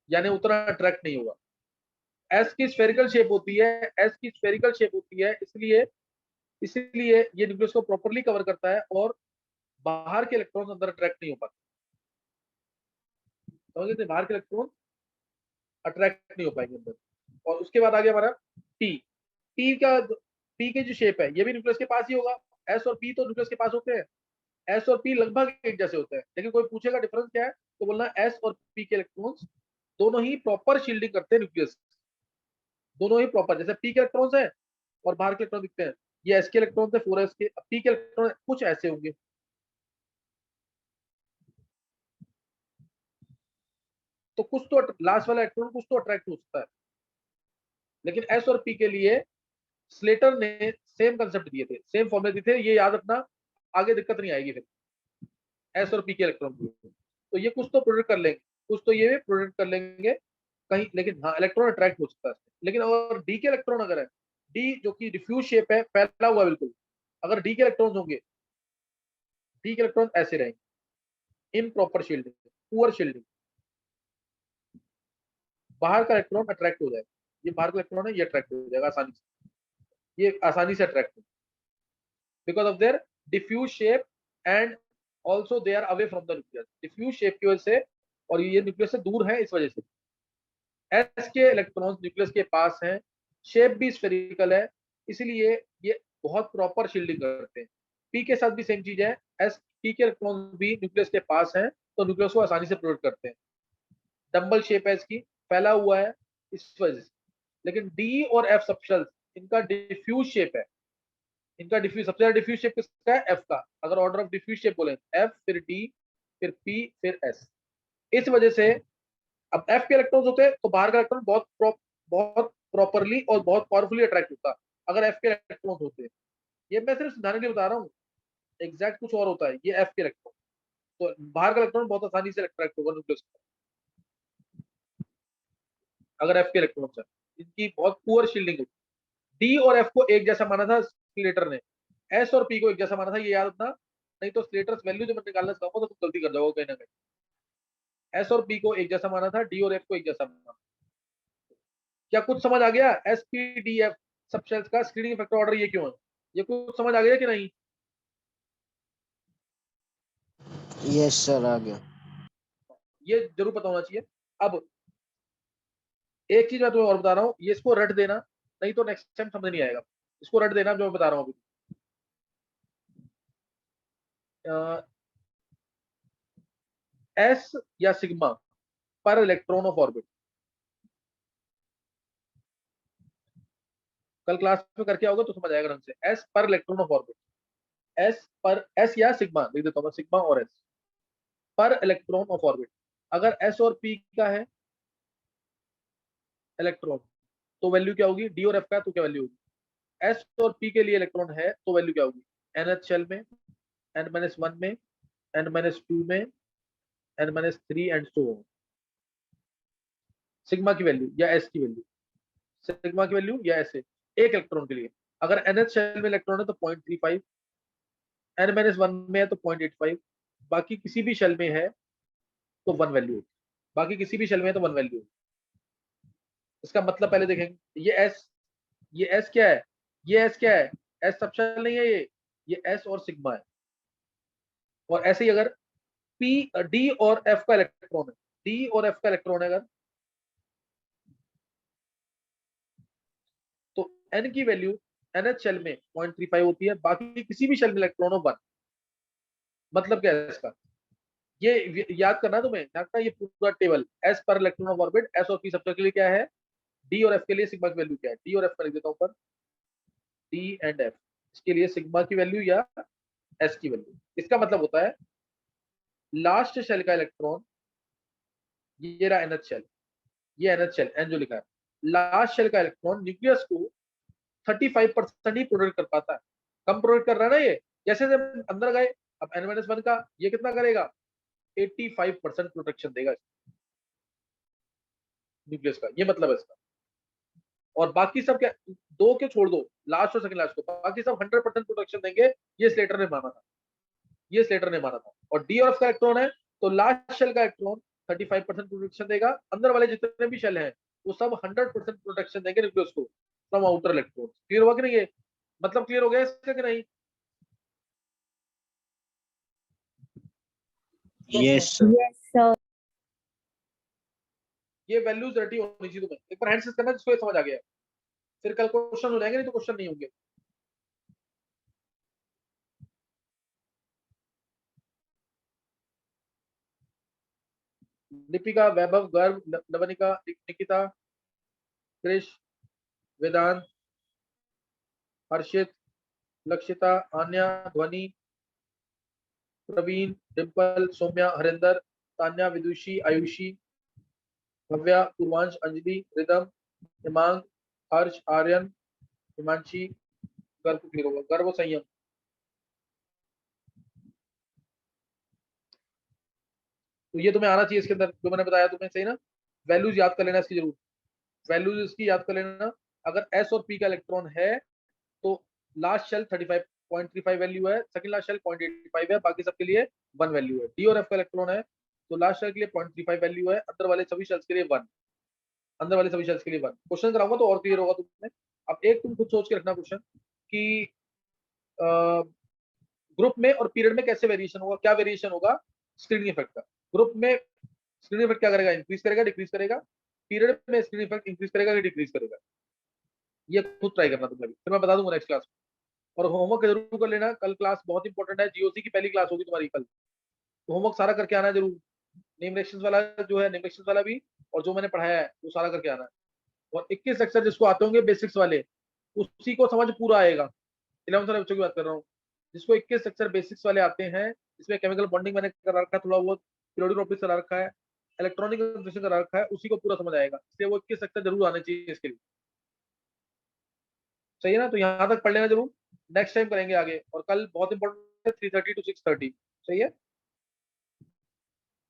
यानी उतना अट्रैक्ट नहीं होगा। एस की स्फेरिकल शेप होती है, एस की स्फेरिकल शेप होती है, इसलिए ये न्यूक्लियस को प्रॉपर्ली कवर करता है और बाहर के इलेक्ट्रॉन अंदर अट्रैक्ट नहीं हो पाते। समझ गए? बाहर के इलेक्ट्रॉन अट्रैक्ट नहीं हो पाएंगे अंदर। और उसके बाद आ गया हमारा पी। पी की जो शेप है ये भी न्यूक्लियस के पास ही होगा। एस और पी तो न्यूक्लियस के पास होते हैं, एस और पी लगभग एक जैसे होते हैं, लेकिन कोई पूछेगा डिफरेंस क्या है तो बोलना एस और पी के इलेक्ट्रॉन्स दोनों ही प्रॉपर शील्डिंग करते हैं न्यूक्लियस, दोनों ही प्रॉपर। जैसे पी के इलेक्ट्रॉन्स है और बाहर के इलेक्ट्रॉन दिखते हैं, ये एस के इलेक्ट्रॉन्स है 4s के, पी के इलेक्ट्रॉन कुछ ऐसे होंगे। तो कुछ तो लास्ट वाला इलेक्ट्रॉन कुछ तो अट्रैक्ट हो सकता है, लेकिन एस और पी के लिए स्लेटर ने सेम कंसेप्ट दिए थे, सेम फॉर्मूले दिए थे, ये याद रखना, आगे दिक्कत नहीं आएगी फिर एस और पी के इलेक्ट्रॉन को। तो ये कुछ तो प्रोडक्ट कर लेंगे, कुछ तो ये प्रोडक्ट कर लेंगे कहीं, लेकिन हाँ इलेक्ट्रॉन अट्रैक्ट हो सकता है। लेकिन अगर डी के इलेक्ट्रॉन अगर है, डी जो कि डिफ्यूज शेप है, फैला हुआ बिल्कुल, अगर डी के इलेक्ट्रॉन होंगे, डी के इलेक्ट्रॉन ऐसे रहेंगे, इम्प्रॉपर शील्डिंग, पुअर शील्डिंग, बाहर का इलेक्ट्रॉन अट्रैक्ट हो जाएगा। ये बाहर का इलेक्ट्रॉन है, ये अट्रैक्ट हो जाएगा आसानी से, ये आसानी से अट्रैक्ट हो, because of their diffuse shape and also they are away from the nucleus. Diffuse shape की वजह से और ये न्यूक्लियस से दूर है, इस वजह से एस के इलेक्ट्रॉन्स न्यूक्लियस के पास हैं, शेप भी स्फेरिकल है, इसलिए ये बहुत प्रॉपर शील्डिंग करते हैं। पी के साथ भी सेम चीज है, एस पी के इलेक्ट्रॉन्स भी न्यूक्लियस के पास हैं तो न्यूक्लियस को आसानी से प्रोटेक्ट करते हैं। डंबल शेप है इसकी, फैला हुआ है इस वजह से। लेकिन डी और एफ सबशेल्स इनका डिफ्यूज शेप है, इनका डिफ्यूज, सबसे ज्यादा डिफ्यूज शेप किसका है? एफ का। अगर ऑर्डर ऑफ डिफ्यूज शेप बोले, एफ फिर डी फिर पी फिर एस। इस वजह से अब एफ के इलेक्ट्रॉन्स होते हैं तो बाहर का इलेक्ट्रॉन बहुत प्रॉपरली और बहुत पावरफुली अट्रैक्ट होता है अगर एफ के इलेक्ट्रॉन्स होते हैं। ये मैं सिर्फ समझाने के लिए बता रहा हूँ, एग्जैक्ट कुछ और होता है। ये एफ के इलेक्ट्रॉन, तो बाहर का इलेक्ट्रॉन बहुत आसानी से अट्रैक्ट होगा न्यूक्लियस अगर एफ के इलेक्ट्रॉन्स है, इनकी बहुत पुअर शील्डिंग होती है। डी और एफ को एक जैसा माना था स्लेटर ने, एस और पी को एक जैसा माना था, ये याद रखना, नहीं तो स्लेटर्स वैल्यू जब मैं निकालना चाहूंगा तो तुम गलती कर जाओगे कहीं ना कहीं। एस और पी को एक जैसा माना था, डी और एफ को एक जैसा माना। क्या कुछ समझ आ गया? S P D F subshells का स्क्रीनिंग फैक्टर ऑर्डर ये क्यों है? ये कुछ समझ आ गया कि नहीं? यस सर, आ गया। ये जरूर पता होना चाहिए। अब एक चीज मैं तुम्हें और बता रहा हूँ, ये इसको रट देना, नहीं तो नेक्स्ट टाइम समझ नहीं आएगा। इसको रट देना जो मैं बता रहा हूँ अभी। एस या सिग्मा पर इलेक्ट्रॉन ऑफ ऑर्बिट, कल क्लास में करके आओगे तो समझ आएगा ढंग से। एस पर इलेक्ट्रॉन ऑफ ऑर्बिट, एस या सिग्मा लिख देता हूँ, सिग्मा और एस पर इलेक्ट्रॉन ऑफ ऑर्बिट। अगर एस और पी का है इलेक्ट्रॉन तो वैल्यू क्या होगी? डी और एफ का तो क्या वैल्यू होगी? एस और पी के लिए इलेक्ट्रॉन है तो वैल्यू क्या होगी? एनएच शेल में, n-1 में, n-2 में, n-3 and so on. Sigma की वैल्यू या एस की वैल्यू, सिग्मा की वैल्यू या एस, एक इलेक्ट्रॉन के लिए। अगर एनएच शेल में इलेक्ट्रॉन है तो 0.35, n-1 में है तो 0.85, बाकी किसी भी शेल में है तो 1 वैल्यू होगी, बाकी किसी भी शेल में है तो 1 वैल्यू होगी। इसका मतलब पहले देखेंगे, ये एस क्या है? ये एस क्या है? एस सब शेल नहीं है, ये एस और सिग्मा है। और ऐसे ही अगर पी डी और एफ का इलेक्ट्रॉन है, डी और एफ का इलेक्ट्रॉन है अगर, तो एन की वैल्यू एनएच शेल में 0.35 होती है, बाकी किसी भी शेल में इलेक्ट्रॉन हो 1। मतलब क्या है इसका? ये याद करना तुम्हें, ये पूरा टेबल एस पर इलेक्ट्रॉन ऑफ ऑर्बिट, एस और पी सबसे के लिए क्या है, डी और एफ के लिए सिग्मा की वैल्यू क्या है? डी और एफ कर देता हूं पर, डी एंड एफ, इसके लिए सिग्मा की वैल्यू या एस की वैल्यू। इसका मतलब होता है लास्ट शेल का इलेक्ट्रॉन, ये रहा एनएच शेल, ये एनएच शेल, एन जो लिखा है, लास्ट शेल का इलेक्ट्रॉन न्यूक्लियस को 35% ही प्रोड्यूस कर पाता है, कम प्रोड्यूस कर रहा है ना ये। जैसे जैसे अंदर गए, अब n-1 का ये कितना करेगा, 85% प्रोटेक्शन देगा न्यूक्लियस का, ये मतलब है इसका। और बाकी सब क्या, दो के छोड़ दो, लास्ट और सेकंड लास्ट को, बाकी सब 100% प्रोटेक्शन देंगे, ये स्लेटर ने माना था, ये स्लेटर ने माना था। और डी और एफ का इलेक्ट्रॉन है तो लास्ट शेल का इलेक्ट्रॉन 35% प्रोटेक्शन देगा, अंदर वाले जितने भी शेल हैं वो सब 100% प्रोटेक्शन देंगे न्यूक्लियस को फ्रॉम आउटर इलेक्ट्रॉन। क्लियर हुआ कि नहीं, ये मतलब क्लियर हो गया इसका कि नहीं? Yes, sir. sir. ये वैल्यूज रेडी होनी चाहिए तुम्हें, एक बार हैंड करना जिसको ये समझ आ गया, फिर कल क्वेश्चन हो जाएंगे, नहीं तो क्वेश्चन नहीं होंगे। दीपिका, वैभव, गर्व, नवनिका, निकिता, क्रिश, वेदांत, हर्षित, लक्षिता, आन्या, ध्वनि, प्रवीण, डिम्पल, सौम्या, हरिंदर, तान्या, विदुषी, आयुषी, भव्या, पूर्वांश, अंजलि, रिदम, हिमांग, हर्ष, आर्यन, हिमांशी, गर्व क्लियर होगा, गर्व संयम। तो ये तुम्हें आना चाहिए इसके अंदर जो मैंने बताया तुम्हें, सही ना? वैल्यूज याद कर लेना इसकी जरूर, वैल्यूज इसकी याद कर लेना। अगर एस और पी का इलेक्ट्रॉन है तो लास्ट शेल 35.35 वैल्यू है, सेकंड लास्ट शेल 0.85 है, बाकी सबके लिए 1 वैल्यू है। डी और एफ का इलेक्ट्रॉन है तो लास्ट शेल के लिए 0.35 वैल्यू है, अंदर वाले सभी शेल्स के लिए 1, अंदर वाले सभी शेल्स के लिए 1। क्वेश्चन कराऊंगा तो और क्लियर होगा तुम्हें। अब एक तुम खुद सोच के रखना क्वेश्चन कि ग्रुप में और पीरियड में कैसे वेरिएशन होगा, क्या वेरिएशन होगा स्क्रीनिंग इफेक्ट का। ग्रुप में स्क्रीनिंग इफेक्ट क्या करेगा, इंक्रीज करेगा, डिक्रीज करेगा। पीरियड में स्क्रीनिंग इफेक्ट इंक्रीज करेगा कि डिक्रीज करेगा, ये खुद ट्राई करना तुम, फिर मैं बता दूंगा नेक्स्ट क्लास में। और होमवर्क जरूर कर लेना, कल क्लास बहुत इंपॉर्टेंट है, जीओसी की पहली क्लास होगी तुम्हारी कल, तो होमवर्क सारा करके आना जरूर। नेम रिएक्शंस वाला जो है, नेम रिएक्शंस वाला भी, और जो मैंने पढ़ाया है वो सारा करके आना है। और 21 लेक्चर जिसको आते होंगे बेसिक्स वाले, उसी को समझ पूरा आएगा। 11th वाले बच्चों की बात कर रहा हूँ, जिसको 21 लेक्चर बेसिक्स वाले आते हैं, इसमें केमिकल बॉन्डिंग मैंने करा रखा है, थोड़ा बहुत पीरियोडिक प्रॉपर्टीज करा रखा है, इलेक्ट्रॉनिक कंफर्मेशन करा रखा है, उसी को पूरा समझ आएगा, इसलिए वो 21 लेक्चर जरूर आने चाहिए इसके लिए। सही है ना? तो यहाँ तक पढ़ लेना जरूर, नेक्स्ट टाइम करेंगे आगे। और कल बहुत इंपॉर्टेंट है 3:30 to 6:30, सही है।